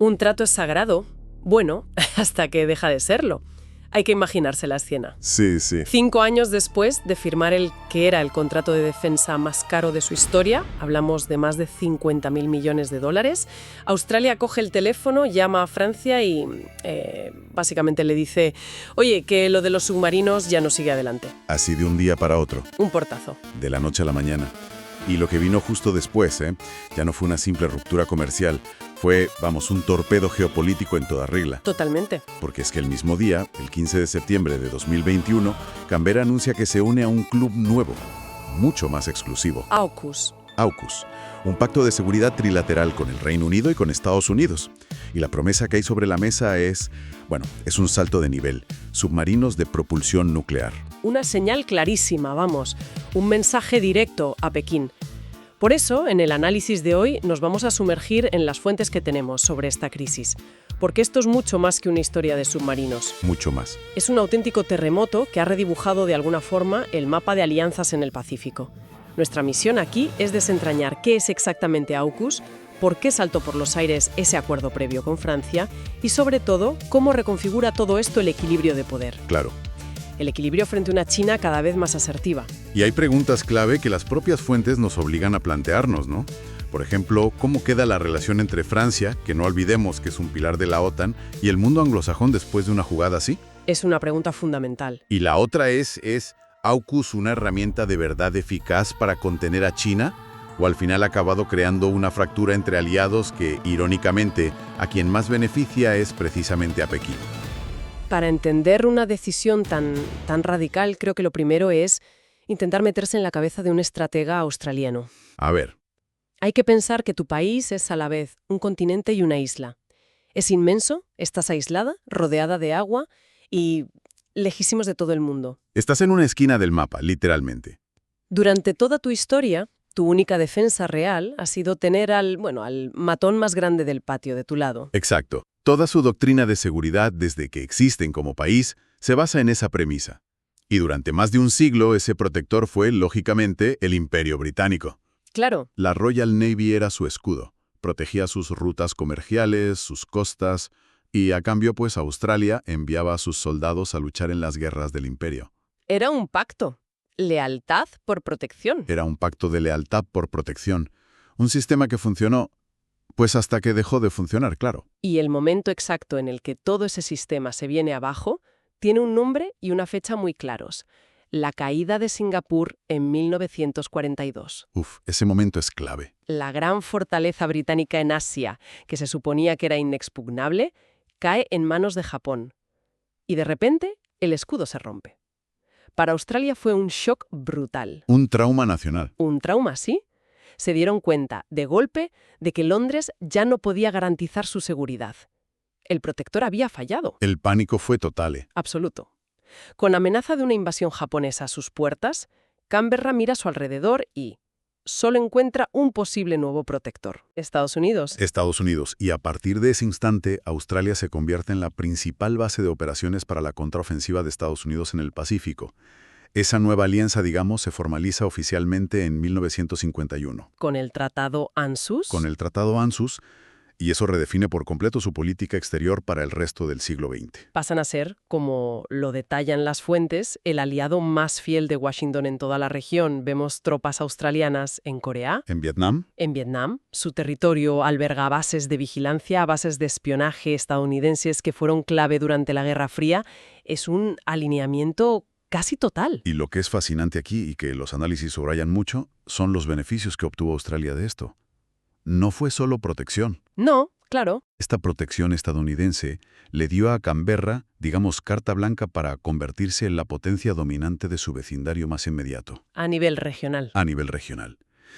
Un trato es sagrado. Bueno, hasta que deja de serlo. Hay que imaginarse la escena. Sí, sí. 5 años después de firmar el que era el contrato de defensa más caro de su historia, hablamos de más de 50.000 millones de dólares, Australia coge el teléfono, llama a Francia y básicamente le dice, oye, que lo de los submarinos ya no sigue adelante. Así de un día para otro, Un portazo. de la noche a la mañana. Y lo que vino justo después, ya no fue una simple ruptura comercial, fue, un torpedo geopolítico en toda regla. Totalmente. Porque es que el mismo día, el 15 de septiembre de 2021, Canberra anuncia que se une a un club nuevo, mucho más exclusivo. AUKUS. AUKUS, un pacto de seguridad trilateral con el Reino Unido y con Estados Unidos. Y la promesa que hay sobre la mesa es un salto de nivel, submarinos de propulsión nuclear. Una señal clarísima, un mensaje directo a Pekín. Por eso, en el análisis de hoy nos vamos a sumergir en las fuentes que tenemos sobre esta crisis, porque esto es mucho más que una historia de submarinos. Mucho más. Es un auténtico terremoto que ha redibujado de alguna forma el mapa de alianzas en el Pacífico. Nuestra misión aquí es desentrañar qué es exactamente AUKUS, por qué saltó por los aires ese acuerdo previo con Francia y, sobre todo, cómo reconfigura todo esto el equilibrio de poder. Claro. El equilibrio frente a una China cada vez más asertiva. Y hay preguntas clave que las propias fuentes nos obligan a plantearnos, ¿no? Por ejemplo, ¿cómo queda la relación entre Francia, que no olvidemos que es un pilar de la OTAN, y el mundo anglosajón después de una jugada así? Es una pregunta fundamental. Y la otra ¿es AUKUS una herramienta de verdad eficaz para contener a China? ¿O al final ha acabado creando una fractura entre aliados que, irónicamente, a quien más beneficia es precisamente a Pekín? Para entender una decisión tan radical, creo que lo primero es intentar meterse en la cabeza de un estratega australiano. A ver. Hay que pensar que tu país es a la vez un continente y una isla. Es inmenso, estás aislada, rodeada de agua y lejísimos de todo el mundo. Estás en una esquina del mapa, literalmente. Durante toda tu historia, tu única defensa real ha sido tener al matón más grande del patio de tu lado. Exacto. Toda su doctrina de seguridad desde que existen como país se basa en esa premisa. Y durante más de un siglo ese protector fue, lógicamente, el Imperio Británico. Claro. La Royal Navy era su escudo. Protegía sus rutas comerciales, sus costas, y a cambio, Australia enviaba a sus soldados a luchar en las guerras del Imperio. Era un pacto. Lealtad por protección. Era un pacto de lealtad por protección. Un sistema que funcionó, hasta que dejó de funcionar, claro. Y el momento exacto en el que todo ese sistema se viene abajo tiene un nombre y una fecha muy claros. La caída de Singapur en 1942. Ese momento es clave. La gran fortaleza británica en Asia, que se suponía que era inexpugnable, cae en manos de Japón. Y de repente, el escudo se rompe. Para Australia fue un shock brutal. Un trauma nacional. Un trauma, sí. Se dieron cuenta, de golpe, de que Londres ya no podía garantizar su seguridad. El protector había fallado. El pánico fue total. Absoluto. Con amenaza de una invasión japonesa a sus puertas, Canberra mira a su alrededor y solo encuentra un posible nuevo protector: Estados Unidos. Estados Unidos. Y a partir de ese instante, Australia se convierte en la principal base de operaciones para la contraofensiva de Estados Unidos en el Pacífico. Esa nueva alianza, se formaliza oficialmente en 1951. ¿Con el Tratado ANZUS? Con el Tratado ANZUS, y eso redefine por completo su política exterior para el resto del siglo XX. Pasan a ser, como lo detallan las fuentes, el aliado más fiel de Washington en toda la región. Vemos tropas australianas en Corea. ¿En Vietnam? En Vietnam. Su territorio alberga bases de vigilancia, bases de espionaje estadounidenses que fueron clave durante la Guerra Fría. Es un alineamiento casi total. Y lo que es fascinante aquí, y que los análisis subrayan mucho, son los beneficios que obtuvo Australia de esto. No fue solo protección. No, claro. Esta protección estadounidense le dio a Canberra, carta blanca para convertirse en la potencia dominante de su vecindario más inmediato. A nivel regional. A nivel regional.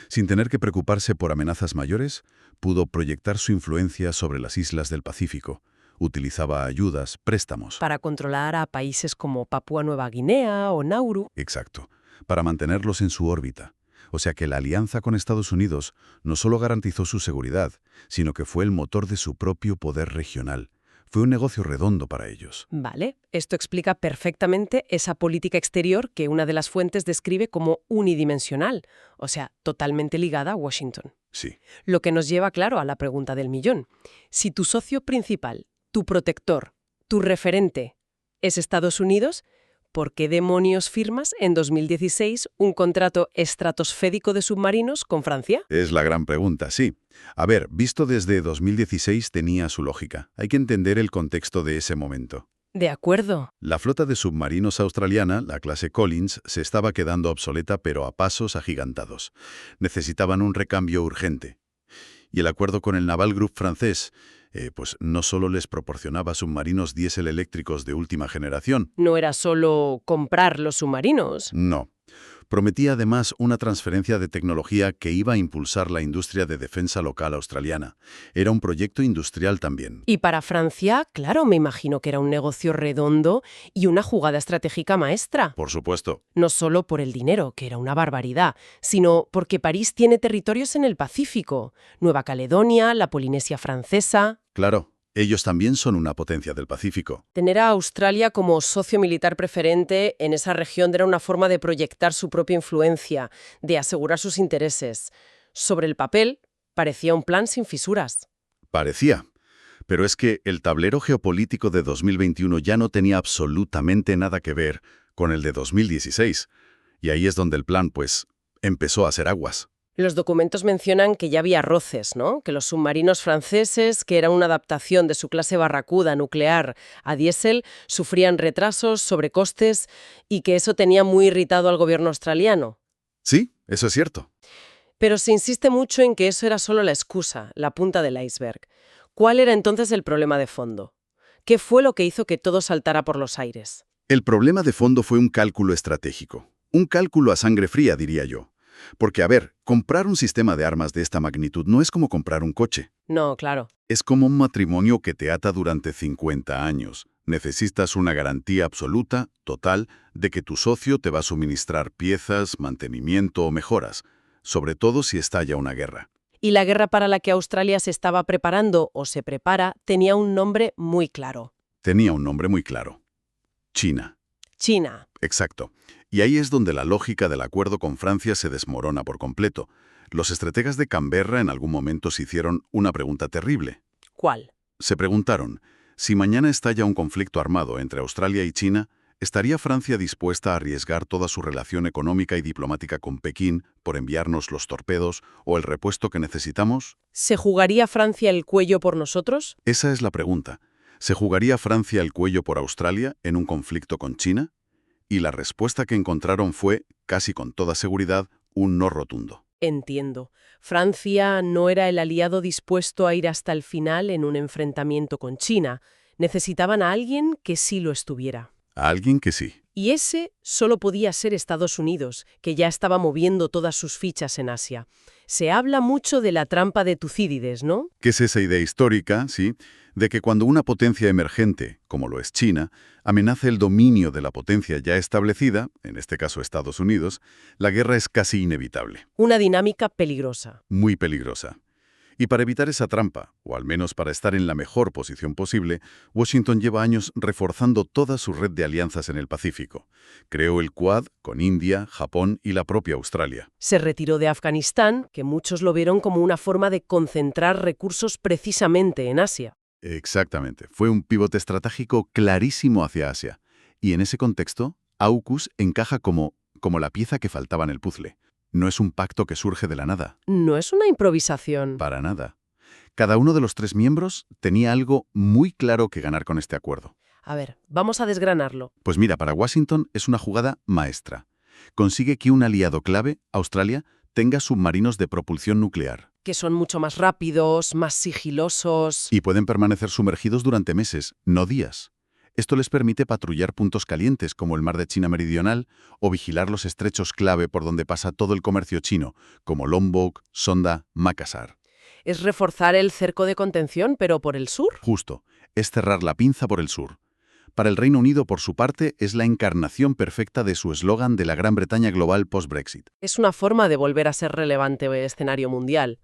Sin tener que preocuparse por amenazas mayores, pudo proyectar su influencia sobre las islas del Pacífico. Utilizaba ayudas, préstamos. Para controlar a países como Papúa Nueva Guinea o Nauru. Exacto. Para mantenerlos en su órbita. O sea que la alianza con Estados Unidos no solo garantizó su seguridad, sino que fue el motor de su propio poder regional. Fue un negocio redondo para ellos. Vale, esto explica perfectamente esa política exterior que una de las fuentes describe como unidimensional, o sea, totalmente ligada a Washington. sí. Lo que nos lleva, claro, a la pregunta del millón. Si tu socio principal, tu protector, tu referente es Estados Unidos, ¿por qué demonios firmas en 2016 un contrato estratosférico de submarinos con Francia? Es la gran pregunta, sí. A ver, visto desde 2016 tenía su lógica. Hay que entender el contexto de ese momento. De acuerdo. La flota de submarinos australiana, la clase Collins, se estaba quedando obsoleta pero a pasos agigantados. Necesitaban un recambio urgente. Y el acuerdo con el Naval Group francés, pues no solo les proporcionaba submarinos diésel eléctricos de última generación. No era solo comprar los submarinos. No. Prometía además una transferencia de tecnología que iba a impulsar la industria de defensa local australiana. Era un proyecto industrial también. Y para Francia, claro, me imagino que era un negocio redondo y una jugada estratégica maestra. Por supuesto. No solo por el dinero, que era una barbaridad, sino porque París tiene territorios en el Pacífico. Nueva Caledonia, la Polinesia Francesa. Claro, ellos también son una potencia del Pacífico. Tener a Australia como socio militar preferente en esa región era una forma de proyectar su propia influencia, de asegurar sus intereses. Sobre el papel, parecía un plan sin fisuras. Parecía. Pero es que el tablero geopolítico de 2021 ya no tenía absolutamente nada que ver con el de 2016. Y ahí es donde el plan, pues, empezó a hacer aguas. Los documentos mencionan que ya había roces, ¿no? Que los submarinos franceses, que eran una adaptación de su clase Barracuda nuclear a diésel, sufrían retrasos, sobrecostes y que eso tenía muy irritado al gobierno australiano. Sí, eso es cierto. Pero se insiste mucho en que eso era solo la excusa, la punta del iceberg. ¿Cuál era entonces el problema de fondo? ¿Qué fue lo que hizo que todo saltara por los aires? El problema de fondo fue un cálculo estratégico. Un cálculo a sangre fría, diría yo. Porque, a ver, comprar un sistema de armas de esta magnitud no es como comprar un coche. No, claro. Es como un matrimonio que te ata durante 50 años. Necesitas una garantía absoluta, total, de que tu socio te va a suministrar piezas, mantenimiento o mejoras, sobre todo si estalla una guerra. Y la guerra para la que Australia se estaba preparando o se prepara tenía un nombre muy claro. Tenía un nombre muy claro. China. China. Exacto. Y ahí es donde la lógica del acuerdo con Francia se desmorona por completo. Los estrategas de Canberra en algún momento se hicieron una pregunta terrible. ¿Cuál? Se preguntaron, si mañana estalla un conflicto armado entre Australia y China, ¿estaría Francia dispuesta a arriesgar toda su relación económica y diplomática con Pekín por enviarnos los torpedos o el repuesto que necesitamos? ¿Se jugaría Francia el cuello por nosotros? Esa es la pregunta. ¿Se jugaría Francia el cuello por Australia en un conflicto con China? Y la respuesta que encontraron fue, casi con toda seguridad, un no rotundo. Entiendo. Francia no era el aliado dispuesto a ir hasta el final en un enfrentamiento con China. Necesitaban a alguien que sí lo estuviera. A alguien que sí. Y ese solo podía ser Estados Unidos, que ya estaba moviendo todas sus fichas en Asia. Se habla mucho de la trampa de Tucídides, ¿no? ¿Qué es esa idea histórica, sí, de que cuando una potencia emergente, como lo es China, amenaza el dominio de la potencia ya establecida, en este caso Estados Unidos, la guerra es casi inevitable. Una dinámica peligrosa. Muy peligrosa. Y para evitar esa trampa, o al menos para estar en la mejor posición posible, Washington lleva años reforzando toda su red de alianzas en el Pacífico. Creó el Quad con India, Japón y la propia Australia. Se retiró de Afganistán, que muchos lo vieron como una forma de concentrar recursos precisamente en Asia. Exactamente. Fue un pivote estratégico clarísimo hacia Asia. Y en ese contexto, AUKUS encaja como la pieza que faltaba en el puzzle. No es un pacto que surge de la nada. No es una improvisación. Para nada. Cada uno de los 3 miembros tenía algo muy claro que ganar con este acuerdo. A ver, vamos a desgranarlo. Pues mira, para Washington es una jugada maestra. Consigue que un aliado clave, Australia, tenga submarinos de propulsión nuclear. Que son mucho más rápidos, más sigilosos. Y pueden permanecer sumergidos durante meses, no días. Esto les permite patrullar puntos calientes como el mar de China Meridional o vigilar los estrechos clave por donde pasa todo el comercio chino, como Lombok, Sonda, Makassar. Es reforzar el cerco de contención, pero por el sur. Justo, es cerrar la pinza por el sur. Para el Reino Unido, por su parte, es la encarnación perfecta de su eslogan de la Gran Bretaña global post-Brexit. Es una forma de volver a ser relevante en el escenario mundial.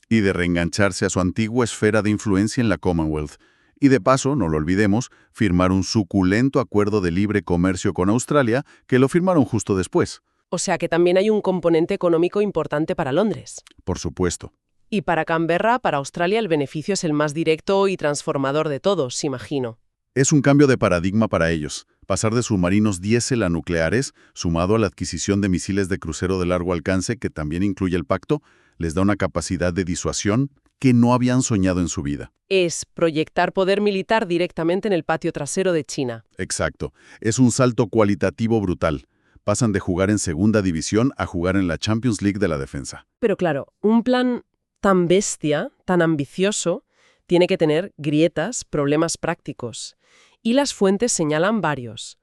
Y de reengancharse a su antigua esfera de influencia en la Commonwealth. Y de paso, no lo olvidemos, firmar un suculento acuerdo de libre comercio con Australia, que lo firmaron justo después. O sea que también hay un componente económico importante para Londres. Por supuesto. Y para Canberra, para Australia, el beneficio es el más directo y transformador de todos, imagino. Es un cambio de paradigma para ellos. Pasar de submarinos diésel a nucleares, sumado a la adquisición de misiles de crucero de largo alcance, que también incluye el pacto, les da una capacidad de disuasión que no habían soñado en su vida. Es proyectar poder militar directamente en el patio trasero de China. Exacto. Es un salto cualitativo brutal. Pasan de jugar en segunda división a jugar en la Champions League de la defensa. Pero claro, un plan tan bestia, tan ambicioso, tiene que tener grietas, problemas prácticos. Y las fuentes señalan varios.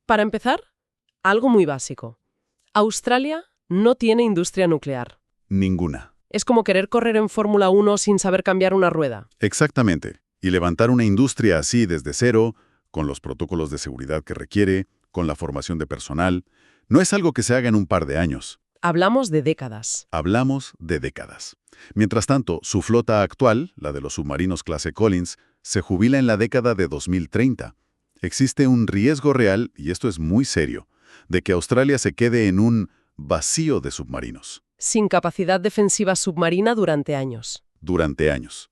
Para empezar, algo muy básico. Australia no tiene industria nuclear. Ninguna. Es como querer correr en Fórmula 1 sin saber cambiar una rueda. Exactamente. Y levantar una industria así desde cero, con los protocolos de seguridad que requiere, con la formación de personal, no es algo que se haga en un par de años. Hablamos de décadas. Hablamos de décadas. Mientras tanto, su flota actual, la de los submarinos clase Collins, se jubila en la década de 2030. Existe un riesgo real, y esto es muy serio, de que Australia se quede en un vacío de submarinos. Sin capacidad defensiva submarina durante años. Durante años.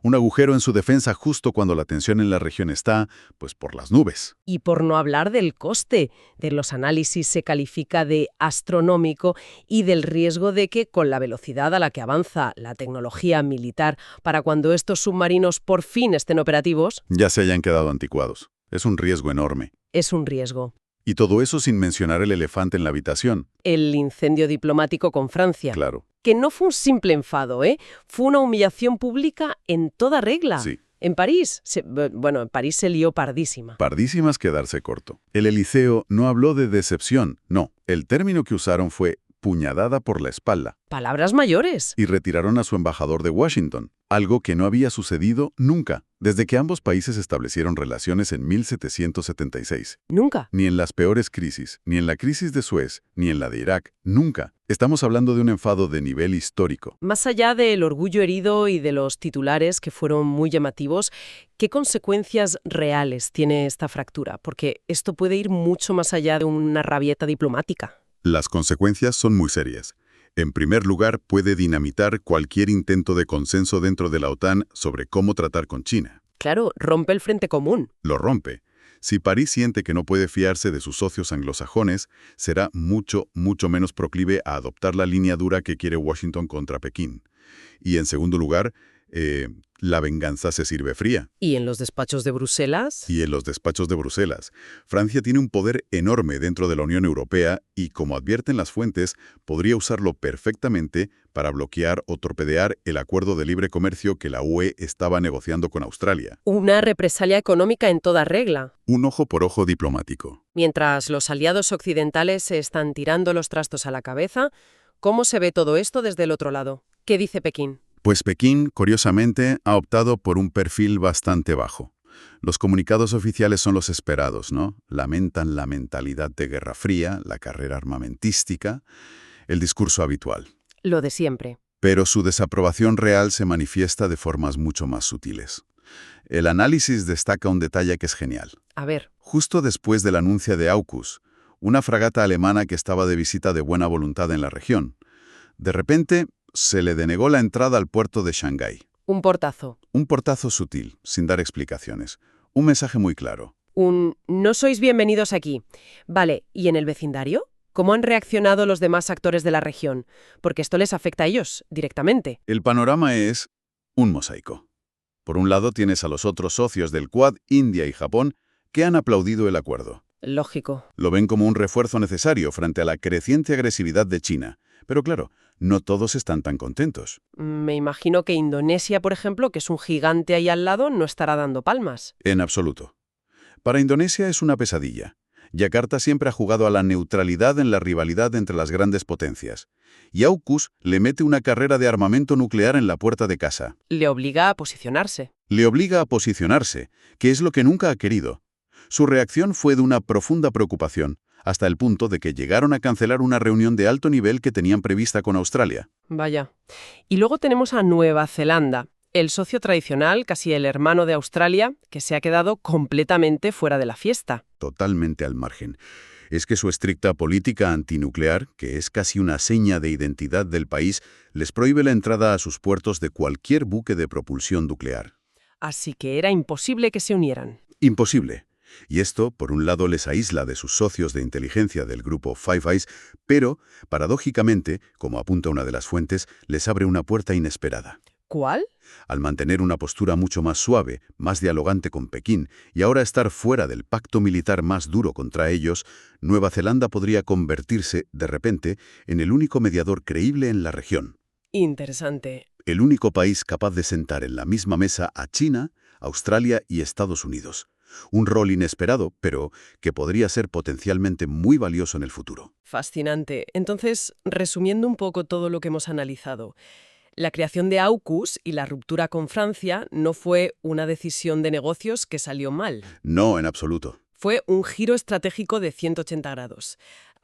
Un agujero en su defensa justo cuando la tensión en la región está, pues, por las nubes. Y por no hablar del coste. De los análisis se califica de astronómico y del riesgo de que, con la velocidad a la que avanza la tecnología militar, para cuando estos submarinos por fin estén operativos, Ya se hayan quedado anticuados. Es un riesgo enorme. es un riesgo. Y todo eso sin mencionar el elefante en la habitación. El incendio diplomático con Francia. Claro. Que no fue un simple enfado, ¿eh? Fue una humillación pública en toda regla. Sí. En París, en París se lió pardísima. Pardísimas quedarse corto. El Eliseo no habló de decepción, no. El término que usaron fue puñalada por la espalda. Palabras mayores. Y retiraron a su embajador de Washington, algo que no había sucedido nunca, desde que ambos países establecieron relaciones en 1776. Nunca. Ni en las peores crisis, ni en la crisis de Suez, ni en la de Irak, nunca. Estamos hablando de un enfado de nivel histórico. Más allá del orgullo herido y de los titulares que fueron muy llamativos, ¿qué consecuencias reales tiene esta fractura? Porque esto puede ir mucho más allá de una rabieta diplomática. Las consecuencias son muy serias. En primer lugar, puede dinamitar cualquier intento de consenso dentro de la OTAN sobre cómo tratar con China. Claro, rompe el frente común. Lo rompe. Si París siente que no puede fiarse de sus socios anglosajones, será mucho menos proclive a adoptar la línea dura que quiere Washington contra Pekín. Y en segundo lugar, la venganza se sirve fría. ¿Y en los despachos de Bruselas? Y en los despachos de Bruselas. Francia tiene un poder enorme dentro de la Unión Europea y, como advierten las fuentes, podría usarlo perfectamente para bloquear o torpedear el acuerdo de libre comercio que la UE estaba negociando con Australia. Una represalia económica en toda regla. Un ojo por ojo diplomático. Mientras los aliados occidentales se están tirando los trastos a la cabeza, ¿cómo se ve todo esto desde el otro lado? ¿Qué dice Pekín? Pues Pekín, curiosamente, ha optado por un perfil bastante bajo. Los comunicados oficiales son los esperados, ¿no? Lamentan la mentalidad de Guerra Fría, la carrera armamentística, el discurso habitual. Lo de siempre. Pero su desaprobación real se manifiesta de formas mucho más sutiles. El análisis destaca un detalle que es genial. A ver. Justo después del anuncio de AUKUS, una fragata alemana que estaba de visita de buena voluntad en la región, de repente se le denegó la entrada al puerto de Shanghái. Un portazo. Un portazo sutil, sin dar explicaciones. Un mensaje muy claro. No sois bienvenidos aquí. Vale, ¿y en el vecindario? ¿Cómo han reaccionado los demás actores de la región? Porque esto les afecta a ellos, directamente. El panorama es un mosaico. Por un lado tienes a los otros socios del Quad, India y Japón, que han aplaudido el acuerdo. Lógico. Lo ven como un refuerzo necesario frente a la creciente agresividad de China. Pero claro, no todos están tan contentos. Me imagino que Indonesia, por ejemplo, que es un gigante ahí al lado, no estará dando palmas. En absoluto. Para Indonesia es una pesadilla. Yakarta siempre ha jugado a la neutralidad en la rivalidad entre las grandes potencias. Y AUKUS le mete una carrera de armamento nuclear en la puerta de casa. Le obliga a posicionarse. Le obliga a posicionarse, que es lo que nunca ha querido. Su reacción fue de una profunda preocupación, hasta el punto de que llegaron a cancelar una reunión de alto nivel que tenían prevista con Australia. Vaya. Y luego tenemos a Nueva Zelanda, el socio tradicional, casi el hermano de Australia, que se ha quedado completamente fuera de la fiesta. Totalmente al margen. Es que su estricta política antinuclear, que es casi una seña de identidad del país, les prohíbe la entrada a sus puertos de cualquier buque de propulsión nuclear. Así que era imposible que se unieran. Imposible. Y esto, por un lado, les aísla de sus socios de inteligencia del grupo Five Eyes, pero, paradójicamente, como apunta una de las fuentes, les abre una puerta inesperada. ¿Cuál? Al mantener una postura mucho más suave, más dialogante con Pekín, y ahora estar fuera del pacto militar más duro contra ellos, Nueva Zelanda podría convertirse, de repente, en el único mediador creíble en la región. Interesante. El único país capaz de sentar en la misma mesa a China, Australia y Estados Unidos. Un rol inesperado, pero que podría ser potencialmente muy valioso en el futuro. Fascinante. Entonces, resumiendo un poco todo lo que hemos analizado, la creación de AUKUS y la ruptura con Francia no fue una decisión de negocios que salió mal. No, en absoluto. Fue un giro estratégico de 180 grados.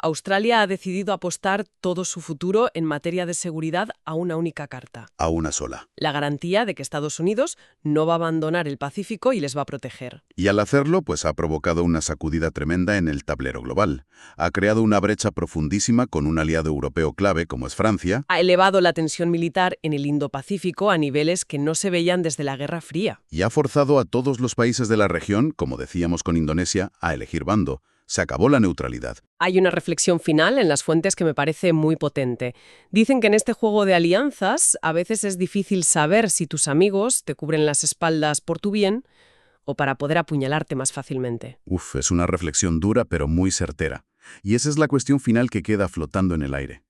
Australia ha decidido apostar todo su futuro en materia de seguridad a una única carta. A una sola. La garantía de que Estados Unidos no va a abandonar el Pacífico y les va a proteger. Y al hacerlo, pues ha provocado una sacudida tremenda en el tablero global. Ha creado una brecha profundísima con un aliado europeo clave como es Francia. Ha elevado la tensión militar en el Indo-Pacífico a niveles que no se veían desde la Guerra Fría. Y ha forzado a todos los países de la región, como decíamos con Indonesia, a elegir bando. Se acabó la neutralidad. Hay una reflexión final en las fuentes que me parece muy potente. Dicen que en este juego de alianzas a veces es difícil saber si tus amigos te cubren las espaldas por tu bien o para poder apuñalarte más fácilmente. Es una reflexión dura pero muy certera. Y esa es la cuestión final que queda flotando en el aire.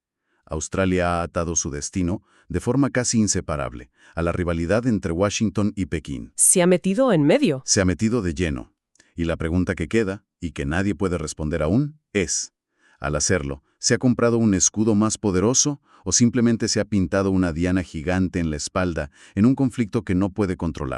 Australia ha atado su destino, de forma casi inseparable, a la rivalidad entre Washington y Pekín. Se ha metido en medio. Se ha metido de lleno. Y la pregunta que queda, y que nadie puede responder aún, es, al hacerlo, ¿se ha comprado un escudo más poderoso o simplemente se ha pintado una diana gigante en la espalda en un conflicto que no puede controlar?